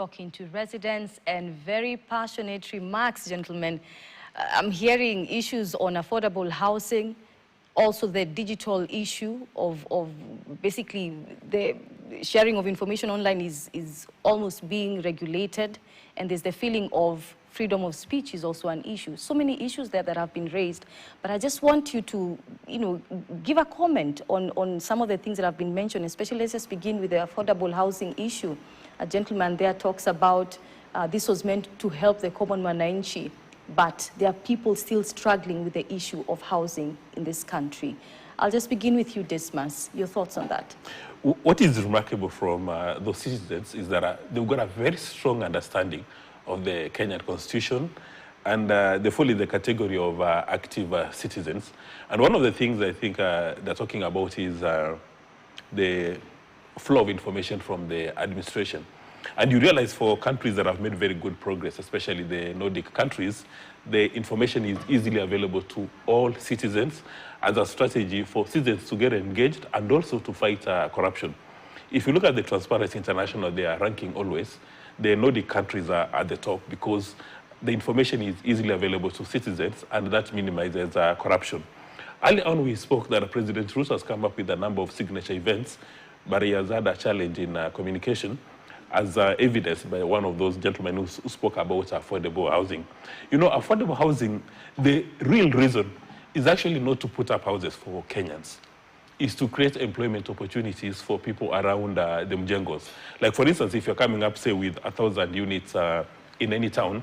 Talking to residents and very passionate remarks, gentlemen. I'm hearing issues on affordable housing, also the digital issue of basically the sharing of information online is almost being regulated, and there's the feeling of freedom of speech is also an issue. So many issues there that have been raised, but I just want you to, give a comment on some of the things that have been mentioned, especially let's just begin with the affordable housing issue. A gentleman there talks about this was meant to help the common wananchi, but there are people still struggling with the issue of housing in this country. I'll just begin with you, Dismas. Your thoughts on that? What is remarkable from those citizens is that they've got a very strong understanding of the Kenyan Constitution, and they fall in the category of active citizens. And one of the things I think they're talking about is the flow of information from the administration. And you realize for countries that have made very good progress, especially the Nordic countries, the information is easily available to all citizens as a strategy for citizens to get engaged and also to fight corruption. If you look at the Transparency International, they are ranking always. The Nordic countries are at the top because the information is easily available to citizens, and that minimizes corruption. Early on, we spoke that President Ruto has come up with a number of signature events, but he has had a challenge in communication, as evidenced by one of those gentlemen who spoke about affordable housing. You know, affordable housing, the real reason is actually not to put up houses for Kenyans. Is to create employment opportunities for people around the mjengos. Like, for instance, if you're coming up, say, with 1,000 units in any town,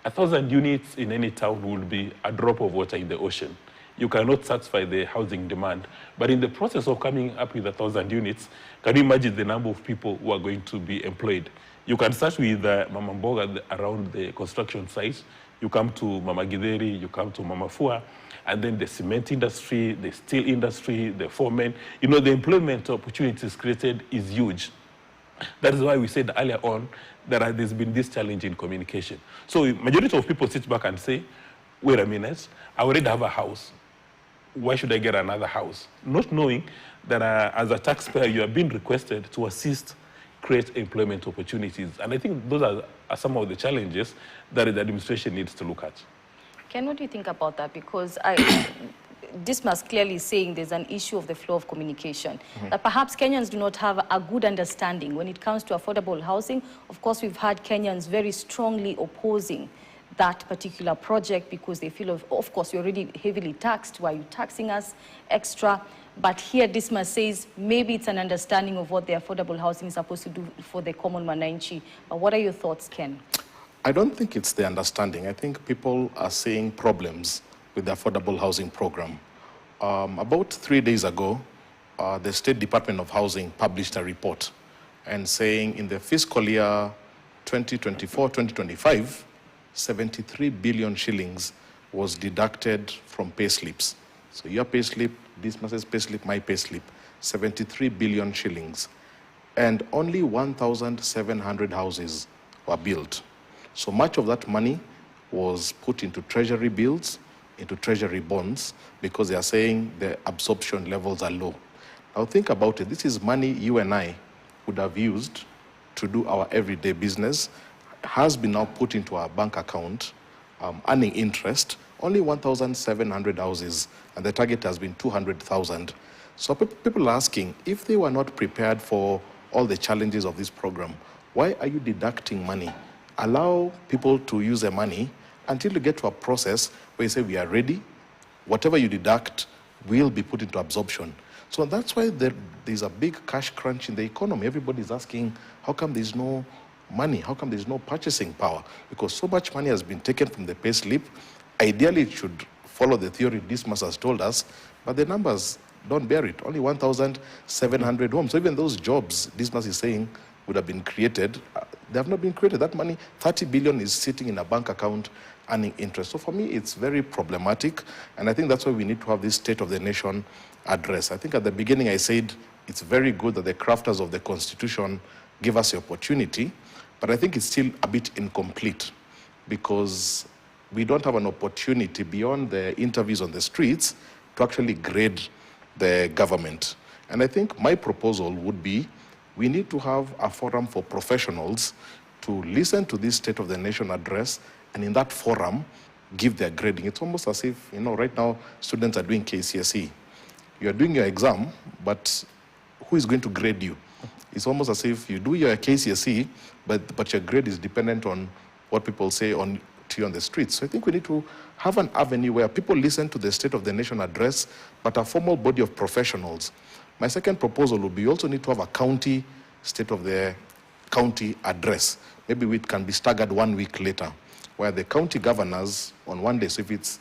1,000 units in any town will be a drop of water in the ocean. You cannot satisfy the housing demand. But in the process of coming up with 1,000 units, can you imagine the number of people who are going to be employed? You can start with Mama Mboga around the construction site. You come to Mama Githeri, you come to Mama Fua, and then the cement industry, the steel industry, the foremen. You know, the employment opportunities created is huge. That is why we said earlier on that there's been this challenge in communication. So majority of people sit back and say, wait a minute, I already have a house. Why should I get another house? Not knowing that as a taxpayer, you are being requested to assist create employment opportunities. And I think those are some of the challenges that the administration needs to look at. Ken, what do you think about that? Because Dismas clearly saying there's an issue of the flow of communication, that perhaps Kenyans do not have a good understanding when it comes to affordable housing. Of course, we've had Kenyans very strongly opposing that particular project because they feel, of course, you're already heavily taxed. Why are you taxing us extra? But here, Dismas says maybe it's an understanding of what the affordable housing is supposed to do for the common wananchi. But what are your thoughts, Ken? I don't think it's the understanding. I think people are seeing problems with the affordable housing program. About 3 days ago, the State Department of Housing published a report and saying in the fiscal year 2024-2025, 73 billion shillings was deducted from pay slips. So your pay slip, Dismas's pay slip, my pay slip, 73 billion shillings. And only 1,700 houses were built. So much of that money was put into treasury bills, into treasury bonds, because they are saying the absorption levels are low. Now think about it. This is money you and I would have used to do our everyday business, has been now put into our bank account, earning interest. Only 1,700 houses, and the target has been 200,000. So people are asking, if they were not prepared for all the challenges of this program, why are you deducting money? Allow people to use their money until you get to a process where you say, we are ready, whatever you deduct will be put into absorption. So that's why there's a big cash crunch in the economy. Everybody's asking, how come there's no money? How come there's no purchasing power? Because so much money has been taken from the pay slip. Ideally, it should follow the theory Dismas has told us, but the numbers don't bear it. Only 1,700 homes. So even those jobs Dismas is saying would have been created, they have not been created. That money, 30 billion, is sitting in a bank account earning interest. So for me, it's very problematic, and I think that's why we need to have this State of the Nation address. I think at the beginning I said it's very good that the crafters of the Constitution give us the opportunity, but I think it's still a bit incomplete because we don't have an opportunity beyond the interviews on the streets to actually grade the government. And I think my proposal would be we need to have a forum for professionals to listen to this State of the Nation address, and in that forum, give their grading. It's almost as if, right now, students are doing KCSE. You're doing your exam, but who is going to grade you? It's almost as if you do your KCSE, but your grade is dependent on what people say to you on the streets. So I think we need to have an avenue where people listen to the State of the Nation address, but a formal body of professionals. My second proposal would be, you also need to have a county State of the County address. Maybe it can be staggered 1 week later, where the county governors on one day, so if it's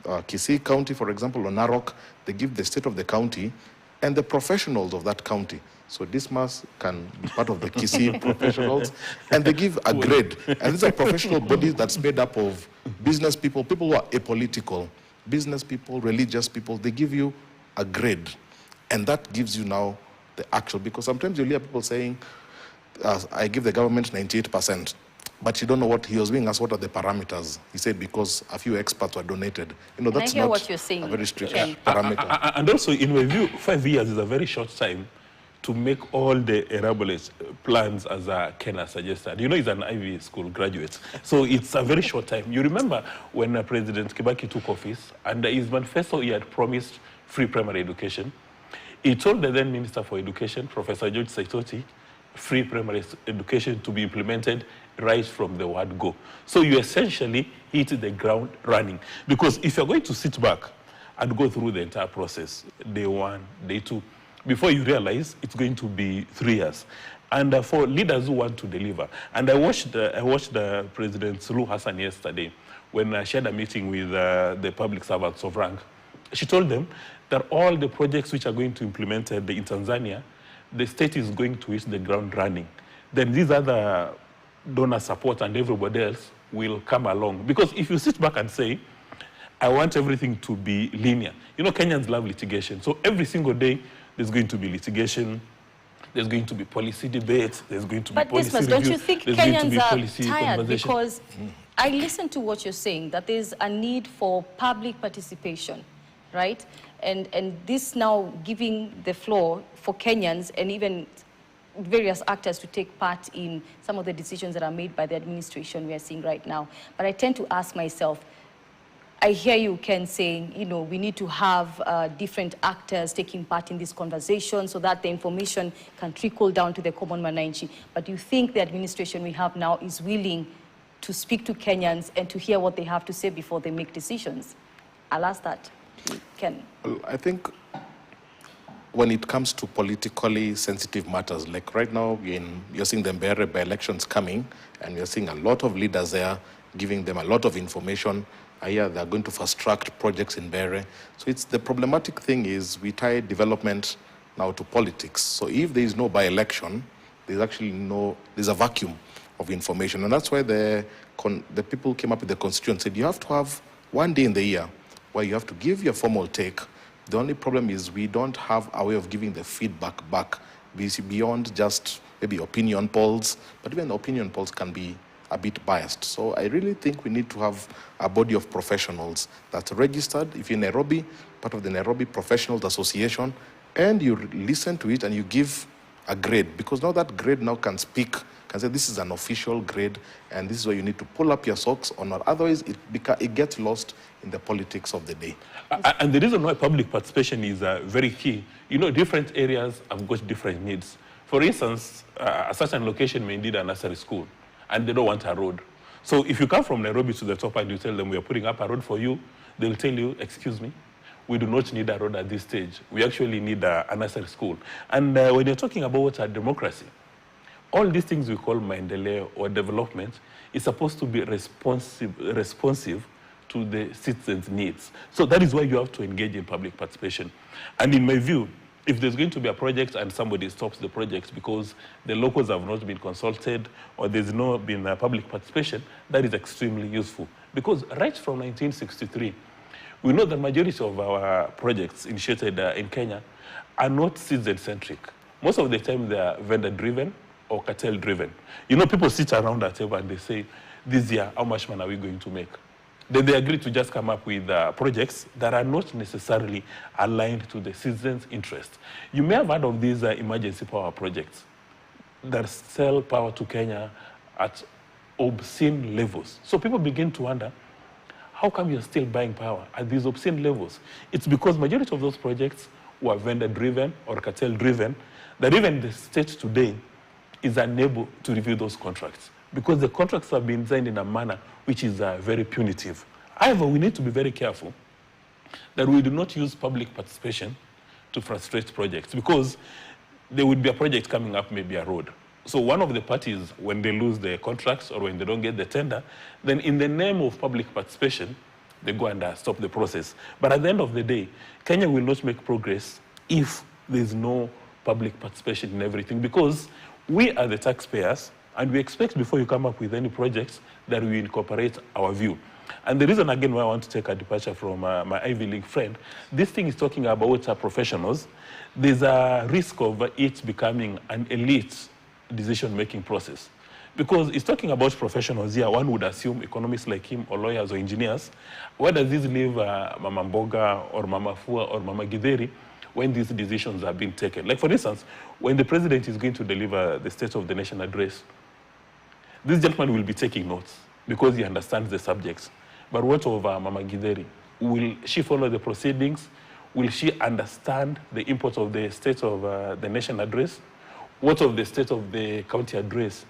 Kisii County, for example, or Narok, they give the state of the county and the professionals of that county. So Dismas can be part of the Kisii professionals, and they give a grade. And these are professional bodies that's made up of business people, people who are apolitical, business people, religious people. They give you a grade, and that gives you now the actual. Because sometimes you hear people saying, I give the government 98%. But you don't know what he was being asked. What are the parameters? He said because a few experts were donated. That's not what you're saying, a very strict parameter. And also, in my view, 5 years is a very short time to make all the elaborate plans as Kenya suggested. He's an Ivy School graduate, so it's a very short time. You remember when President Kibaki took office, and his manifesto, he had promised free primary education. He told the then Minister for Education, Professor George Saitoti, free primary education to be implemented right from the word go. So you essentially hit the ground running. Because if you're going to sit back and go through the entire process, day one, day two, before you realize it's going to be 3 years. And for leaders who want to deliver, and I watched President Suluhu Hassan yesterday when she had a meeting with the public servants of rank. She told them that all the projects which are going to be implemented in Tanzania, the state is going to hit the ground running. Then these other donor support and everybody else will come along. Because if you sit back and say, I want everything to be linear. Kenyans love litigation. So every single day, there's going to be litigation, there's going to be policy debates, there's going to be policy review. But don't you think Kenyans are tired? Because I listen to what you're saying, that there's a need for public participation, right? And this now giving the floor for Kenyans and even various actors to take part in some of the decisions that are made by the administration we are seeing right now. But I tend to ask myself, I hear you, Ken, saying, we need to have different actors taking part in this conversation so that the information can trickle down to the common mananchi. But do you think the administration we have now is willing to speak to Kenyans and to hear what they have to say before they make decisions? I'll ask that to Ken. Well, I think when it comes to politically sensitive matters, like right now, you're seeing the Mbeere by-elections coming, and you're seeing a lot of leaders there, giving them a lot of information. I hear they're going to fast-track projects in Mbeere. So the problematic thing is we tie development now to politics. So if there is no by-election, there's a vacuum of information. And that's why the people came up with the constitution and said, you have to have 1 day in the year where you have to give your formal take. The only problem is we don't have a way of giving the feedback back beyond just maybe opinion polls, but even the opinion polls can be a bit biased. So I really think we need to have a body of professionals that's registered. If you're in Nairobi, part of the Nairobi Professionals Association, and you listen to it and you give a grade, because now that grade now can speak, can say this is an official grade, and this is where you need to pull up your socks on, or otherwise it gets lost in the politics of the day. And the reason why public participation is very key, different areas have got different needs. For instance, a certain location may need a nursery school, and they don't want a road. So if you come from Nairobi to the top and you tell them we are putting up a road for you, they'll tell you, excuse me, we do not need a road at this stage. We actually need a nursery school. And when you're talking about democracy, all these things we call maendeleo or development is supposed to be responsive to the citizens' needs. So that is why you have to engage in public participation. And in my view, if there's going to be a project and somebody stops the project because the locals have not been consulted or there's not been public participation, that is extremely useful. Because right from 1963, we know the majority of our projects initiated in Kenya are not citizen-centric. Most of the time they are vendor-driven or cartel-driven. People sit around a table and they say, this year, how much money are we going to make? Then they agree to just come up with projects that are not necessarily aligned to the citizens' interest. You may have heard of these emergency power projects that sell power to Kenya at obscene levels. So people begin to wonder, how come you're still buying power at these obscene levels? It's because majority of those projects were vendor-driven or cartel-driven, that even the state today is unable to review those contracts because the contracts have been designed in a manner which is very punitive. However, we need to be very careful that we do not use public participation to frustrate projects because there would be a project coming up, maybe a road. So one of the parties, when they lose the contracts or when they don't get the tender, then in the name of public participation, they go and stop the process. But at the end of the day, Kenya will not make progress if there's no public participation in everything because we are the taxpayers and we expect before you come up with any projects that we incorporate our view. And the reason, again, why I want to take a departure from my Ivy League friend, this thing is talking about professionals. There's a risk of it becoming an elite decision-making process. Because it's talking about professionals here, one would assume economists like him or lawyers or engineers. Where does this leave Mama Mboga or Mama Fua or Mama Githeri when these decisions are being taken? Like, for instance, when the president is going to deliver the State of the Nation address, this gentleman will be taking notes because he understands the subjects. But what of Mama Githeri? Will she follow the proceedings? Will she understand the import of the State of the Nation address? What of the State of the County address?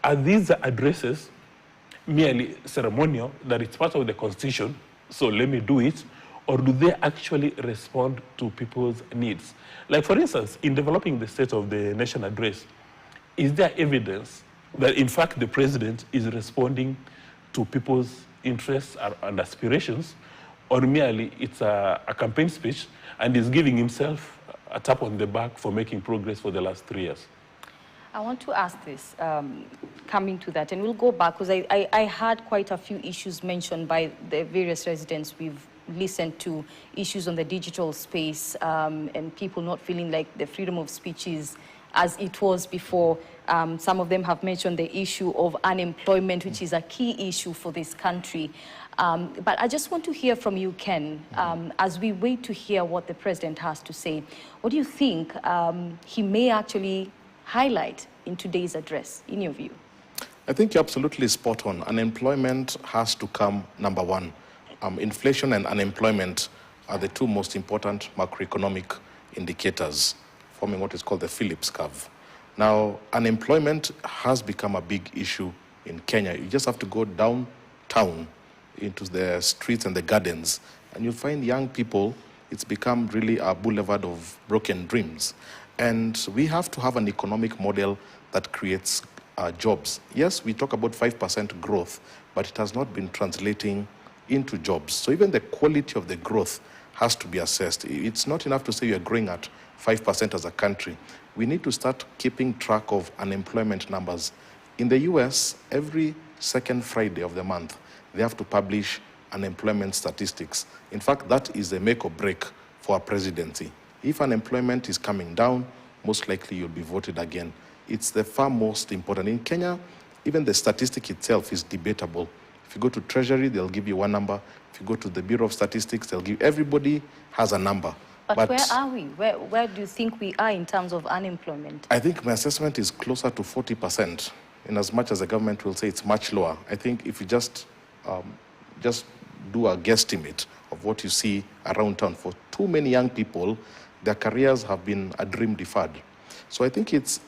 Are these addresses merely ceremonial, that it's part of the Constitution, so let me do it, or do they actually respond to people's needs? Like, for instance, in developing the State of the Nation address, is there evidence that, in fact, the president is responding to people's interests and aspirations, or merely it's a campaign speech and he's giving himself a tap on the back for making progress for the last 3 years? I want to ask this, coming to that, and we'll go back, because I had quite a few issues mentioned by the various residents we've listened to, issues on the digital space, and people not feeling like the freedom of speech is as it was before. Some of them have mentioned the issue of unemployment, which is a key issue for this country. But I just want to hear from you, Ken, as we wait to hear what the president has to say. What do you think he may actually highlight in today's address, in your view? I think you're absolutely spot on. Unemployment has to come number one. Inflation and unemployment are the two most important macroeconomic indicators, forming what is called the Phillips curve. Now, unemployment has become a big issue in Kenya. You just have to go downtown into the streets and the gardens, and you'll find young people. It's become really a boulevard of broken dreams. And we have to have an economic model that creates jobs. Yes, we talk about 5% growth, but it has not been translating into jobs. So even the quality of the growth has to be assessed. It's not enough to say you're growing at 5% as a country. We need to start keeping track of unemployment numbers. In the US, every second Friday of the month, they have to publish unemployment statistics. In fact, that is a make or break for a presidency. If unemployment is coming down, most likely you'll be voted again. It's the far most important. In Kenya, even the statistic itself is debatable. If you go to Treasury, they'll give you one number. If you go to the Bureau of Statistics, they'll give, everybody has a number. But where are we? Where do you think we are in terms of unemployment? I think my assessment is closer to 40%, in as much as the government will say it's much lower. I think if you just do a guesstimate of what you see around town, for too many young people, their careers have been a dream deferred. So I think it's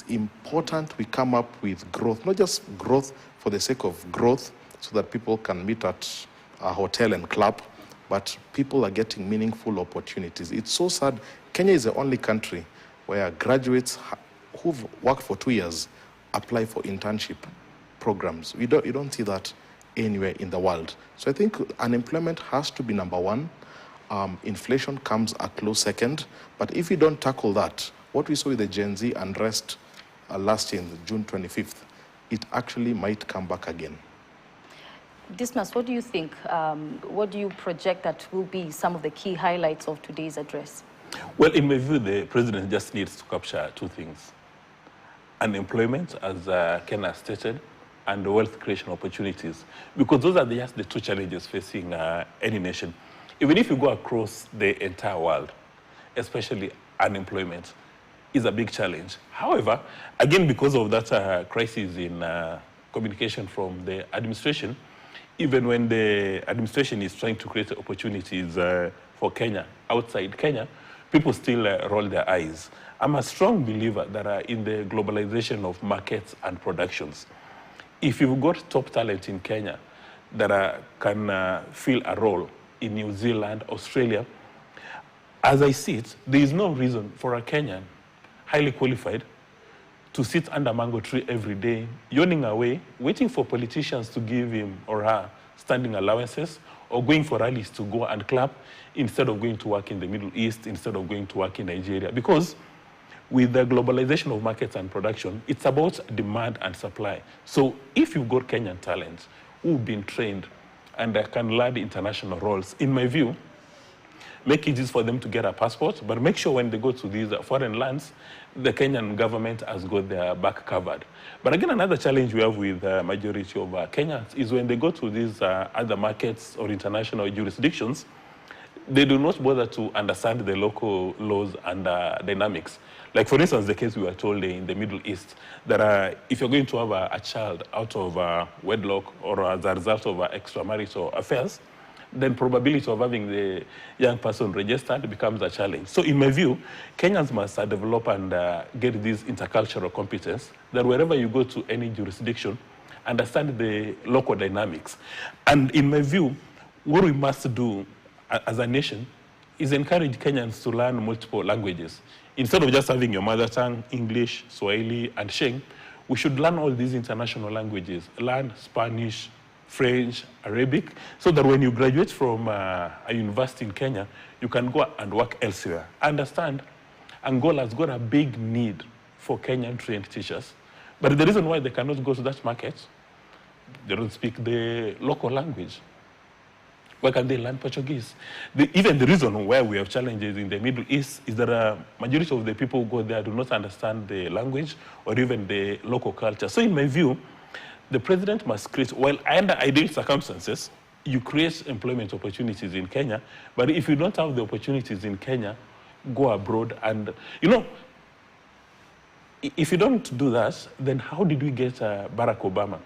important we come up with growth, not just growth for the sake of growth so that people can meet at a hotel and clap, but people are getting meaningful opportunities. It's so sad. Kenya is the only country where graduates who've worked for 2 years apply for internship programs. You don't see that anywhere in the world. So I think unemployment has to be number one. Inflation comes a close second. But if we don't tackle that, what we saw with the Gen Z unrest last year, June 25th, it actually might come back again. Dismas, what do you think? What do you project that will be some of the key highlights of today's address? Well, in my view, the president just needs to capture two things. Unemployment, as Ken has stated, and wealth creation opportunities. Because those are just the two challenges facing any nation. Even if you go across the entire world, especially unemployment is a big challenge. However, again, because of that crisis in communication from the administration, even when the administration is trying to create opportunities for Kenya, outside Kenya, people still roll their eyes. I'm a strong believer that in the globalization of markets and productions, if you've got top talent in Kenya that can fill a role in New Zealand, Australia, as I see it, there is no reason for a Kenyan, highly qualified, to sit under mango tree every day, yawning away, waiting for politicians to give him or her standing allowances, or going for rallies to go and clap, instead of going to work in the Middle East, instead of going to work in Nigeria. Because with the globalization of markets and production, it's about demand and supply. So if you've got Kenyan talent who've been trained and can land international roles, in my view, make it easy for them to get a passport, but make sure when they go to these foreign lands, the Kenyan government has got their back covered. But again, another challenge we have with the majority of Kenyans is when they go to these other markets or international jurisdictions, they do not bother to understand the local laws and dynamics. Like, for instance, the case we were told in the Middle East, that if you're going to have a child out of wedlock or as a result of extramarital affairs, then probability of having the young person registered becomes a challenge. So in my view, Kenyans must develop and get this intercultural competence, that wherever you go to any jurisdiction, understand the local dynamics. And in my view, what we must do as a nation is encourage Kenyans to learn multiple languages. Instead of just having your mother tongue, English, Swahili, and Sheng, we should learn all these international languages. Learn Spanish, French, Arabic, so that when you graduate from a university in Kenya, you can go and work elsewhere. Understand, Angola has got a big need for Kenyan trained teachers, but the reason why they cannot go to that market, they don't speak the local language. Why can't they learn Portuguese? Even the reason why we have challenges in the Middle East is that a majority of the people who go there do not understand the language or even the local culture. So in my view, the president must create, while under ideal circumstances, you create employment opportunities in Kenya, but if you don't have the opportunities in Kenya, go abroad. And, you know, if you don't do that, then how did we get Barack Obama?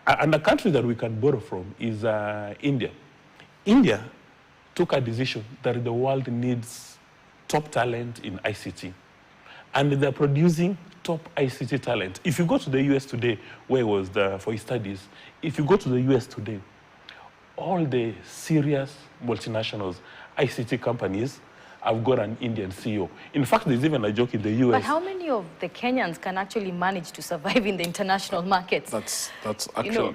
And a country that we can borrow from is India. India took a decision that the world needs top talent in ICT. And they're producing top ICT talent. If you go to the US today, where he was for his studies, if you go to the US today, all the serious multinationals, ICT companies, have got an Indian CEO. In fact, there's even a joke in the US. But how many of the Kenyans can actually manage to survive in the international markets? That's actually... You know,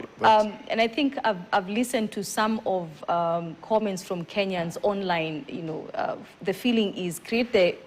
and I think I've listened to some of comments from Kenyans online. You know, the feeling is create the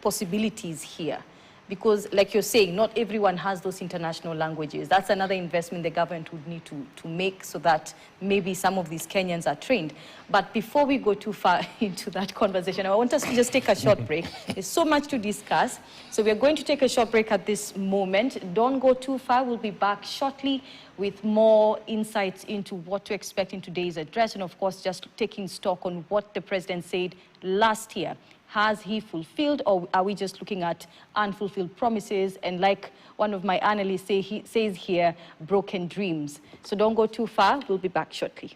possibilities here. Because, like you're saying, not everyone has those international languages. That's another investment the government would need to make, so that maybe some of these Kenyans are trained. But before we go too far into that conversation, I want us to just take a short break. There's so much to discuss. So we're going to take a short break at this moment. Don't go too far. We'll be back shortly with more insights into what to expect in today's address, and of course, just taking stock on what the president said last year. Has he fulfilled, or are we just looking at unfulfilled promises? And like one of my analysts says here, broken dreams. So don't go too far. We'll be back shortly.